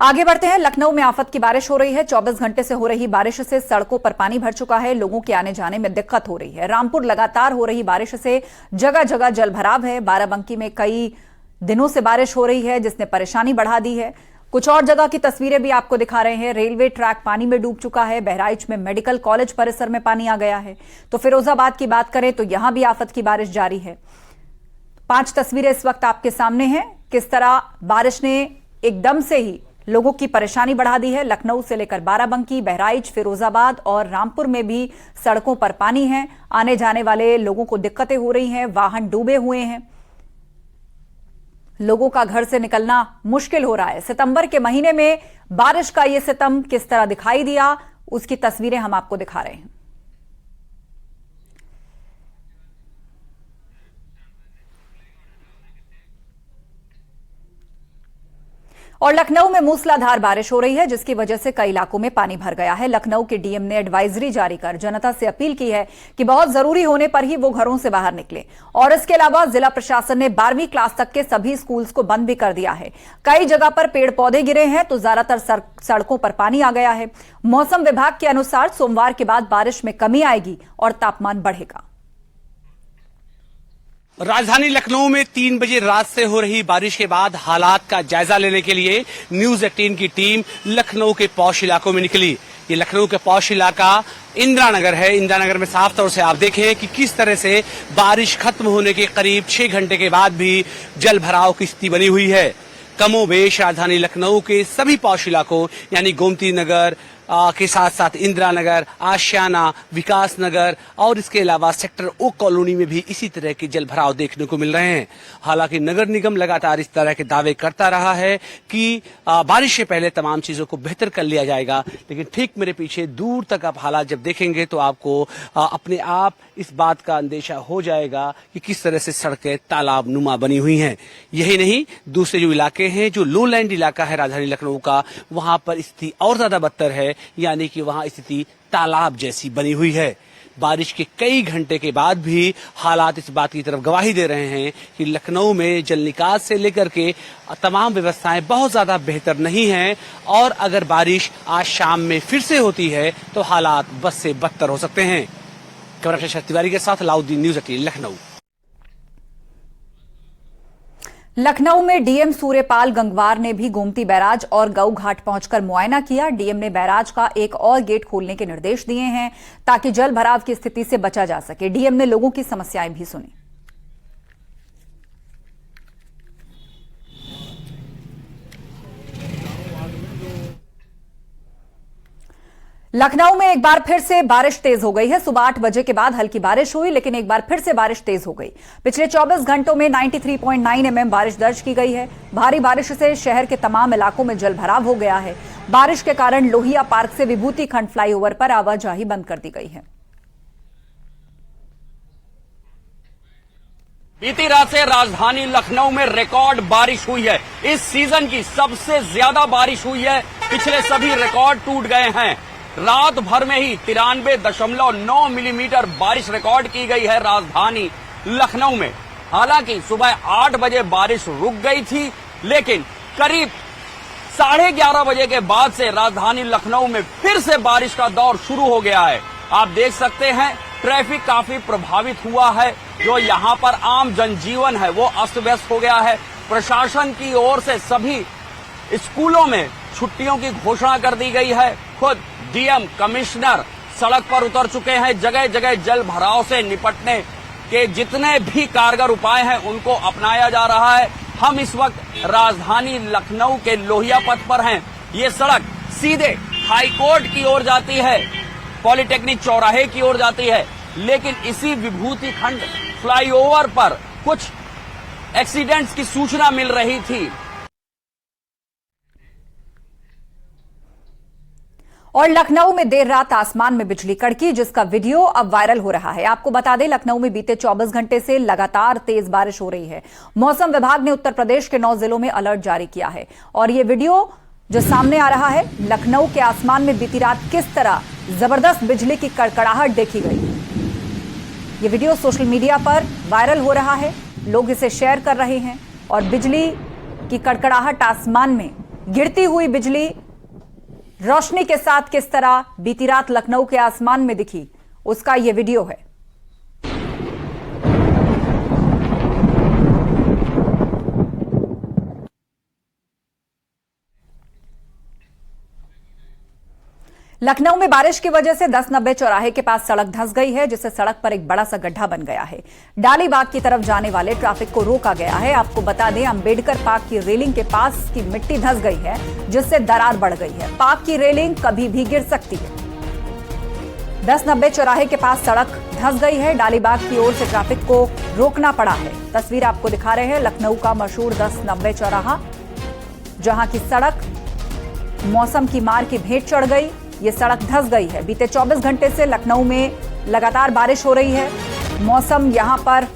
आगे बढ़ते हैं। लखनऊ में आफत की बारिश हो रही है। 24 घंटे से हो रही बारिश से सड़कों पर पानी भर चुका है। लोगों के आने जाने में दिक्कत हो रही है। रामपुर लगातार हो रही बारिश से जगह जगह जलभराव है। बाराबंकी में कई दिनों से बारिश हो रही है जिसने परेशानी बढ़ा दी है। कुछ और जगह की तस्वीरें भी आपको दिखा रहे हैं। रेलवे ट्रैक पानी में डूब चुका है। बहराइच में मेडिकल कॉलेज परिसर में पानी आ गया है। तो फिरोजाबाद की बात करें तो यहां भी आफत की बारिश जारी है। 5 तस्वीरें इस वक्त आपके सामने हैं। किस तरह बारिश ने एकदम से ही लोगों की परेशानी बढ़ा दी है। लखनऊ से लेकर बाराबंकी, बहराइच, फिरोजाबाद और रामपुर में भी सड़कों पर पानी है। आने जाने वाले लोगों को दिक्कतें हो रही हैं। वाहन डूबे हुए हैं। लोगों का घर से निकलना मुश्किल हो रहा है। सितंबर के महीने में बारिश का यह सितम किस तरह दिखाई दिया, उसकी तस्वीरें हम आपको दिखा रहे हैं। और लखनऊ में मूसलाधार बारिश हो रही है जिसकी वजह से कई इलाकों में पानी भर गया है। लखनऊ के डीएम ने एडवाइजरी जारी कर जनता से अपील की है कि बहुत जरूरी होने पर ही वो घरों से बाहर निकले। और इसके अलावा जिला प्रशासन ने 12वीं क्लास तक के सभी स्कूल्स को बंद भी कर दिया है। कई जगह पर पेड़ पौधे गिरे हैं तो ज्यादातर सड़कों पर पानी आ गया है। मौसम विभाग के अनुसार सोमवार के बाद बारिश में कमी आएगी और तापमान बढ़ेगा। राजधानी लखनऊ में 3 बजे रात से हो रही बारिश के बाद हालात का जायजा लेने के लिए न्यूज 18 की टीम लखनऊ के पॉश इलाकों में निकली। ये लखनऊ के पॉश इलाका इंदिरा नगर है। इंदिरा नगर में साफ तौर से आप देखें कि किस तरह से बारिश खत्म होने के करीब 6 घंटे के बाद भी जल भराव की स्थिति बनी हुई है। कमोबेश राजधानी लखनऊ के सभी पॉश इलाकों यानी गोमती नगर के साथ साथ इंदिरा नगर, आशियाना, विकास नगर और इसके अलावा सेक्टर ओ कॉलोनी में भी इसी तरह के जलभराव देखने को मिल रहे हैं। हालांकि नगर निगम लगातार इस तरह के दावे करता रहा है कि बारिश से पहले तमाम चीजों को बेहतर कर लिया जाएगा, लेकिन ठीक मेरे पीछे दूर तक आप हालात जब देखेंगे तो आपको अपने आप इस बात का अंदेशा हो जाएगा कि किस तरह से सड़कें तालाब नुमा बनी हुई हैं। यही नहीं, दूसरे जो इलाके हैं, जो लो लैंड इलाका है राजधानी लखनऊ का, वहां पर स्थिति और ज्यादा बदतर है, यानी कि वहां स्थिति तालाब जैसी बनी हुई है। बारिश के कई घंटे के बाद भी हालात इस बात की तरफ गवाही दे रहे हैं कि लखनऊ में जल निकास से लेकर के तमाम व्यवस्थाएं बहुत ज्यादा बेहतर नहीं हैं और अगर बारिश आज शाम में फिर से होती है तो हालात बद से बदतर हो सकते हैं। कैमरा पर्सन शरद तिवारी के साथ अलाउद्दीन, न्यूज 18 लखनऊ। लखनऊ में डीएम सूर्यपाल गंगवार ने भी गोमती बैराज और गऊ घाट पहुंचकर मुआयना किया। डीएम ने बैराज का एक और गेट खोलने के निर्देश दिए हैं ताकि जल भराव की स्थिति से बचा जा सके। डीएम ने लोगों की समस्याएं भी सुनी। लखनऊ में एक बार फिर से बारिश तेज हो गई है। सुबह 8 बजे के बाद हल्की बारिश हुई, लेकिन एक बार फिर से बारिश तेज हो गई। पिछले 24 घंटों में 93.9 mm बारिश दर्ज की गई है। भारी बारिश से शहर के तमाम इलाकों में जलभराव हो गया है। बारिश के कारण लोहिया पार्क से विभूति खंड फ्लाईओवर पर आवाजाही बंद कर दी गई है। बीती रात से राजधानी लखनऊ में रिकॉर्ड बारिश हुई है। इस सीजन की सबसे ज्यादा बारिश हुई है। पिछले सभी रिकॉर्ड टूट गए हैं। रात भर में ही 93.9 मिलीमीटर बारिश रिकॉर्ड की गई है राजधानी लखनऊ में। हालांकि सुबह 8 बजे बारिश रुक गई थी, लेकिन करीब 11:30 बजे के बाद से राजधानी लखनऊ में फिर से बारिश का दौर शुरू हो गया है। आप देख सकते हैं ट्रैफिक काफी प्रभावित हुआ है। जो यहाँ पर आम जनजीवन है वो अस्त व्यस्त हो गया है। प्रशासन की ओर से सभी स्कूलों में छुट्टियों की घोषणा कर दी गई है। खुद डीएम, कमिश्नर सड़क पर उतर चुके हैं। जगह जगह जल भराव से निपटने के जितने भी कारगर उपाय हैं उनको अपनाया जा रहा है। हम इस वक्त राजधानी लखनऊ के लोहिया पथ पर हैं। ये सड़क सीधे हाईकोर्ट की ओर जाती है, पॉलिटेक्निक चौराहे की ओर जाती है, लेकिन इसी विभूति खंड फ्लाईओवर पर कुछ एक्सीडेंट्स की सूचना मिल रही थी। और लखनऊ में देर रात आसमान में बिजली कड़की, जिसका वीडियो अब वायरल हो रहा है। आपको बता दें, लखनऊ में बीते 24 घंटे से लगातार तेज बारिश हो रही है। मौसम विभाग ने उत्तर प्रदेश के 9 जिलों में अलर्ट जारी किया है। और ये वीडियो जो सामने आ रहा है, लखनऊ के आसमान में बीती रात किस तरह जबरदस्त बिजली की कड़कड़ाहट देखी गई। ये वीडियो सोशल मीडिया पर वायरल हो रहा है। लोग इसे शेयर कर रहे हैं और बिजली की कड़कड़ाहट आसमान में गिरती हुई बिजली रोशनी के साथ किस तरह बीती रात लखनऊ के आसमान में दिखी, उसका यह वीडियो है। लखनऊ में बारिश की वजह से 1090 चौराहे के पास सड़क धंस गई है, जिससे सड़क पर एक बड़ा सा गड्ढा बन गया है। डालीबाग की तरफ जाने वाले ट्रैफिक को रोका गया है। आपको बता दें, अंबेडकर पार्क की रेलिंग के पास की मिट्टी धंस गई है, जिससे दरार बढ़ गई है। पार्क की रेलिंग कभी भी गिर सकती है। 1090 चौराहे के पास सड़क धंस गई है। डालीबाग की ओर से ट्रैफिक को रोकना पड़ा है। तस्वीर आपको दिखा रहे हैं लखनऊ का मशहूर 1090 चौराहा, जहां की सड़क मौसम की मार की भेंट चढ़ गई। ये सड़क धंस गई है। बीते 24 घंटे से लखनऊ में लगातार बारिश हो रही है। मौसम यहां पर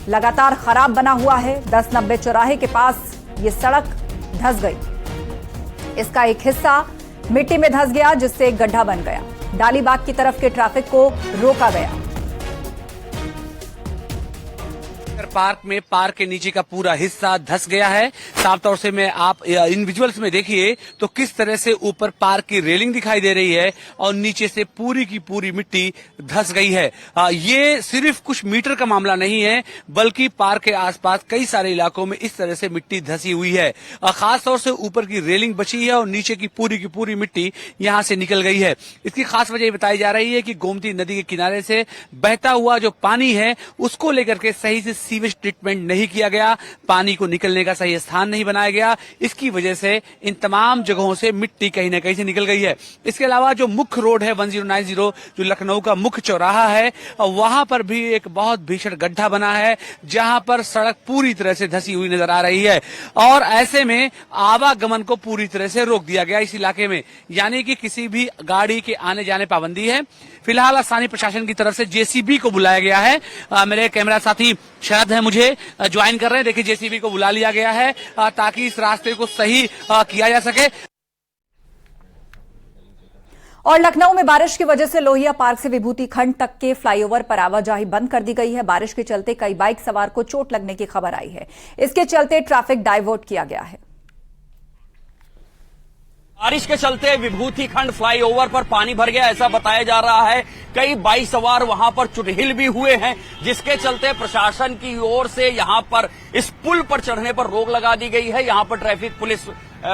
लगातार खराब बना हुआ है। 1090 चौराहे के पास ये सड़क धंस गई। इसका एक हिस्सा मिट्टी में धंस गया, जिससे एक गड्ढा बन गया। डालीबाग की तरफ के ट्रैफिक को रोका गया। पार्क में पार्क के नीचे का पूरा हिस्सा धंस गया है। साफ तौर से मैं आप इन विजुअल्स में देखिए तो किस तरह से ऊपर पार्क की रेलिंग दिखाई दे रही है और नीचे से पूरी की पूरी मिट्टी धंस गई है। ये सिर्फ कुछ मीटर का मामला नहीं है, बल्कि पार्क के आसपास कई सारे इलाकों में इस तरह से मिट्टी धंसी हुई है। खास तौर से ऊपर की रेलिंग बची है और नीचे की पूरी मिट्टी यहां से निकल गई है। इसकी खास वजह बताई जा रही है कि गोमती नदी के किनारे से बहता हुआ जो पानी है, उसको लेकर के सही से सीवेज ट्रीटमेंट नहीं किया गया, पानी को निकलने का सही स्थान नहीं बनाया गया। इसकी वजह से इन तमाम जगहों से मिट्टी कहीं ना कहीं से निकल गई है। इसके अलावा जो मुख्य रोड है 1090 जो लखनऊ का मुख्य चौराहा है, वहां पर भी एक बहुत भीषण गड्ढा बना है, जहां पर सड़क पूरी तरह से धंसी हुई नजर आ रही है और ऐसे में आवागमन को पूरी तरह से रोक दिया गया इस इलाके में, यानी कि किसी भी गाड़ी के आने जाने पाबंदी है। फिलहाल स्थानीय प्रशासन की तरफ से जेसीबी को बुलाया गया है। मेरे कैमरा साथी शरद है मुझे ज्वाइन कर रहे हैं। देखिए, जेसीबी को बुला लिया गया है ताकि इस रास्ते को सही किया जा सके। और लखनऊ में बारिश की वजह से लोहिया पार्क से विभूति खंड तक के फ्लाईओवर पर आवाजाही बंद कर दी गई है। बारिश के चलते कई बाइक सवार को चोट लगने की खबर आई है। इसके चलते ट्रैफिक डाइवर्ट किया गया है। बारिश के चलते विभूति खंड फ्लाईओवर पर पानी भर गया, ऐसा बताया जा रहा है। कई बाइक सवार वहां पर चुटहिल भी हुए हैं, जिसके चलते प्रशासन की ओर से यहां पर इस पुल पर चढ़ने पर रोक लगा दी गई है। यहां पर ट्रैफिक पुलिस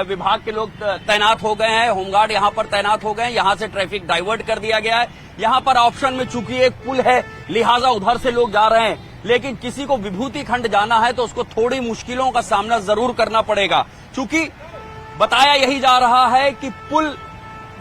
विभाग के लोग तैनात हो गए हैं, होमगार्ड यहां पर तैनात हो गए हैं। यहां से ट्रैफिक डाइवर्ट कर दिया गया है। यहां पर ऑप्शन में चूंकि एक पुल है, लिहाजा उधर से लोग जा रहे हैं, लेकिन किसी को विभूति खंड जाना है तो उसको थोड़ी मुश्किलों का सामना जरूर करना पड़ेगा। चूंकि बताया यही जा रहा है कि पुल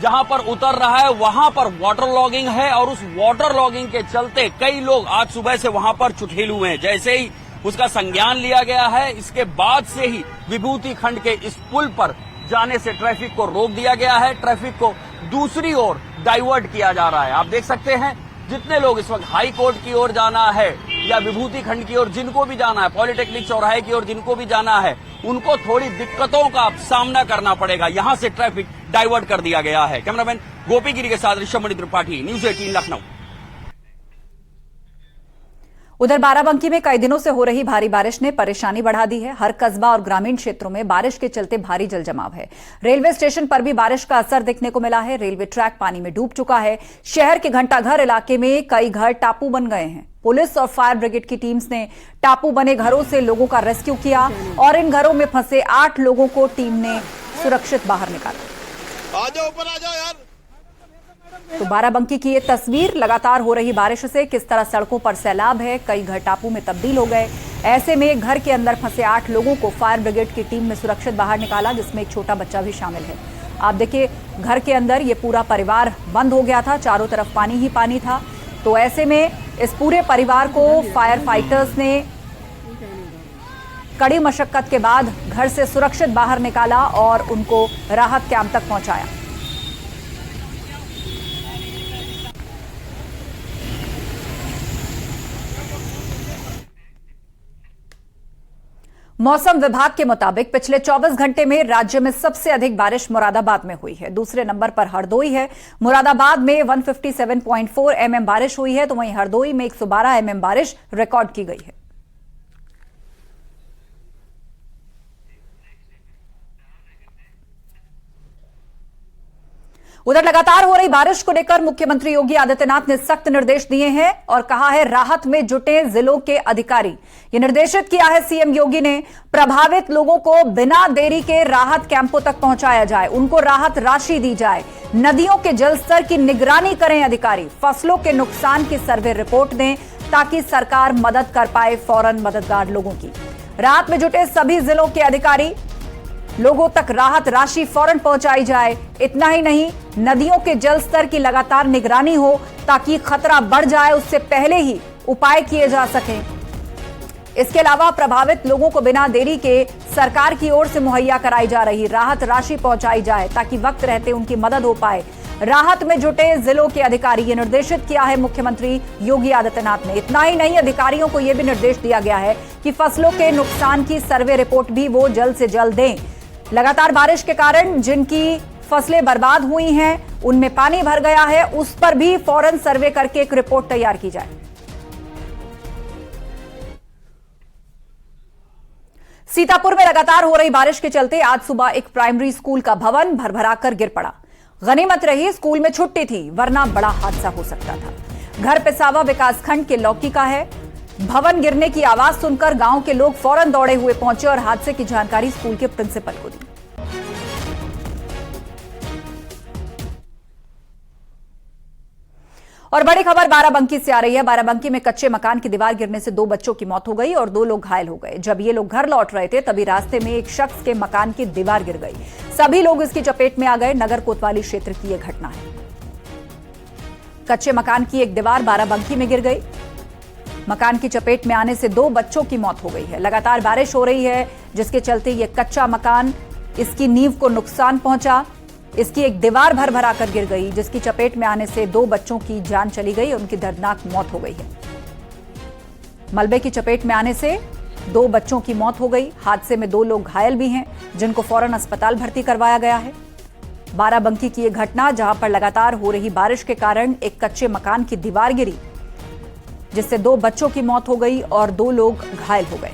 जहां पर उतर रहा है वहां पर वाटर लॉगिंग है और उस वाटर लॉगिंग के चलते कई लोग आज सुबह से वहां पर चुटहिल हुए हैं। जैसे ही उसका संज्ञान लिया गया है, इसके बाद से ही विभूति खंड के इस पुल पर जाने से ट्रैफिक को रोक दिया गया है। ट्रैफिक को दूसरी ओर डाइवर्ट किया जा रहा है। आप देख सकते हैं जितने लोग इस वक्त हाई कोर्ट की ओर जाना है या विभूति खंड की ओर जिनको भी जाना है, पॉलिटेक्निक चौराहे की ओर जिनको भी जाना है, उनको थोड़ी दिक्कतों का सामना करना पड़ेगा। यहां से ट्रैफिक डाइवर्ट कर दिया गया है। कैमरामैन गोपी गिरी के साथ ऋषभ मणि त्रिपाठी, न्यूज 18 लखनऊ। उधर बाराबंकी में कई दिनों से हो रही भारी बारिश ने परेशानी बढ़ा दी है। हर कस्बा और ग्रामीण क्षेत्रों में बारिश के चलते भारी जलजमाव है। रेलवे स्टेशन पर भी बारिश का असर देखने को मिला है। रेलवे ट्रैक पानी में डूब चुका है। शहर के घंटाघर इलाके में कई घर टापू बन गए हैं। पुलिस और फायर ब्रिगेड की टीम्स ने टापू बने घरों से लोगों का रेस्क्यू किया और इन घरों में फंसे 8 लोगों को टीम ने सुरक्षित बाहर निकाला। आ जाओ, ऊपर आ जाओ यार। तो बाराबंकी की ये तस्वीर, लगातार हो रही बारिश से किस तरह सड़कों पर सैलाब है, कई घर टापू में तब्दील हो गए। ऐसे में घर के अंदर फंसे 8 लोगों को फायर ब्रिगेड की टीम ने सुरक्षित बाहर निकाला, जिसमें एक छोटा बच्चा भी शामिल है। आप देखिए, घर के अंदर ये पूरा परिवार बंद हो गया था, चारों तरफ पानी ही पानी था। तो ऐसे में इस पूरे परिवार को फायर फाइटर्स ने कड़ी मशक्कत के बाद घर से सुरक्षित बाहर निकाला और उनको राहत कैंप तक पहुंचाया। मौसम विभाग के मुताबिक पिछले 24 घंटे में राज्य में सबसे अधिक बारिश मुरादाबाद में हुई है। दूसरे नंबर पर हरदोई है। मुरादाबाद में 157.4 mm बारिश हुई है, तो वहीं हरदोई में 112 mm बारिश रिकॉर्ड की गई है। उधर लगातार हो रही बारिश को लेकर मुख्यमंत्री योगी आदित्यनाथ ने सख्त निर्देश दिए हैं और कहा है राहत में जुटे जिलों के अधिकारी। ये निर्देशित किया है सीएम योगी ने, प्रभावित लोगों को बिना देरी के राहत कैंपों तक पहुंचाया जाए, उनको राहत राशि दी जाए, नदियों के जलस्तर की निगरानी करें अधिकारी, फसलों के नुकसान की सर्वे रिपोर्ट दें ताकि सरकार मदद कर पाए फौरन मददगार लोगों की। राहत में जुटे सभी जिलों के अधिकारी, लोगों तक राहत राशि फौरन पहुंचाई जाए। इतना ही नहीं, नदियों के जल स्तर की लगातार निगरानी हो ताकि खतरा बढ़ जाए उससे पहले ही उपाय किए जा सकें। इसके अलावा प्रभावित लोगों को बिना देरी के सरकार की ओर से मुहैया कराई जा रही राहत राशि पहुंचाई जाए ताकि वक्त रहते उनकी मदद हो पाए। राहत में जुटे जिलों के अधिकारी, ये निर्देशित किया है मुख्यमंत्री योगी आदित्यनाथ ने। इतना ही नहीं, अधिकारियों को यह भी निर्देश दिया गया है कि फसलों के नुकसान की सर्वे रिपोर्ट भी वो जल्द से जल्द दें। लगातार बारिश के कारण जिनकी फसलें बर्बाद हुई हैं, उनमें पानी भर गया है, उस पर भी फौरन सर्वे करके एक रिपोर्ट तैयार की जाए। सीतापुर में लगातार हो रही बारिश के चलते आज सुबह एक प्राइमरी स्कूल का भवन भरभराकर गिर पड़ा। गनीमत रही स्कूल में छुट्टी थी, वरना बड़ा हादसा हो सकता था। घर पिसावा विकासखंड के लौकी का है। भवन गिरने की आवाज सुनकर गांव के लोग फौरन दौड़े हुए पहुंचे और हादसे की जानकारी स्कूल के प्रिंसिपल को दी। और बड़ी खबर बाराबंकी से आ रही है। बाराबंकी में कच्चे मकान की दीवार गिरने से 2 बच्चों की मौत हो गई और 2 लोग घायल हो गए। जब ये लोग घर लौट रहे थे तभी रास्ते में एक शख्स के मकान की दीवार गिर गई। सभी लोग इसकी चपेट में आ गए। नगर कोतवाली क्षेत्र की यह घटना है। कच्चे मकान की एक दीवार बाराबंकी में गिर गई। मकान की चपेट में आने से 2 बच्चों की मौत हो गई है। लगातार बारिश हो रही है जिसके चलते यह कच्चा मकान, इसकी नींव को नुकसान पहुंचा। इसकी एक दीवार भरभरा कर गिर गई जिसकी चपेट में आने से 2 बच्चों की जान चली गई और उनकी दर्दनाक मौत हो गई है। मलबे की चपेट में आने से 2 बच्चों की मौत हो गई। हादसे में 2 लोग घायल भी हैं जिनको फौरन अस्पताल भर्ती करवाया गया है। बाराबंकी की यह घटना जहां पर लगातार हो रही बारिश के कारण एक कच्चे मकान की दीवार गिरी जिससे 2 बच्चों की मौत हो गई और 2 लोग घायल हो गए।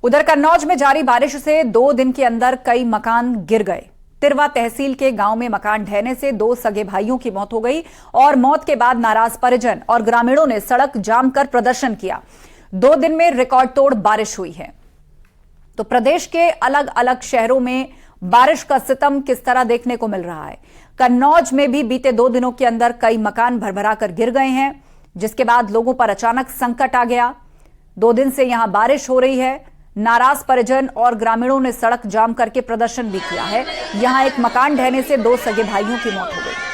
उधर कन्नौज में जारी बारिश से 2 दिन के अंदर कई मकान गिर गए। तिरवा तहसील के गांव में मकान ढहने से 2 सगे भाइयों की मौत हो गई और मौत के बाद नाराज परिजन और ग्रामीणों ने सड़क जाम कर प्रदर्शन किया। 2 दिन में रिकॉर्ड तोड़ बारिश हुई है। तो प्रदेश के अलग अलग शहरों में बारिश का सितम किस तरह देखने को मिल रहा है। कन्नौज में भी बीते 2 दिनों के अंदर कई मकान भरभरा कर गिर गए हैं जिसके बाद लोगों पर अचानक संकट आ गया। 2 दिन से यहां बारिश हो रही है। नाराज परिजन और ग्रामीणों ने सड़क जाम करके प्रदर्शन भी किया है। यहां एक मकान ढहने से 2 सगे भाइयों की मौत हो गई।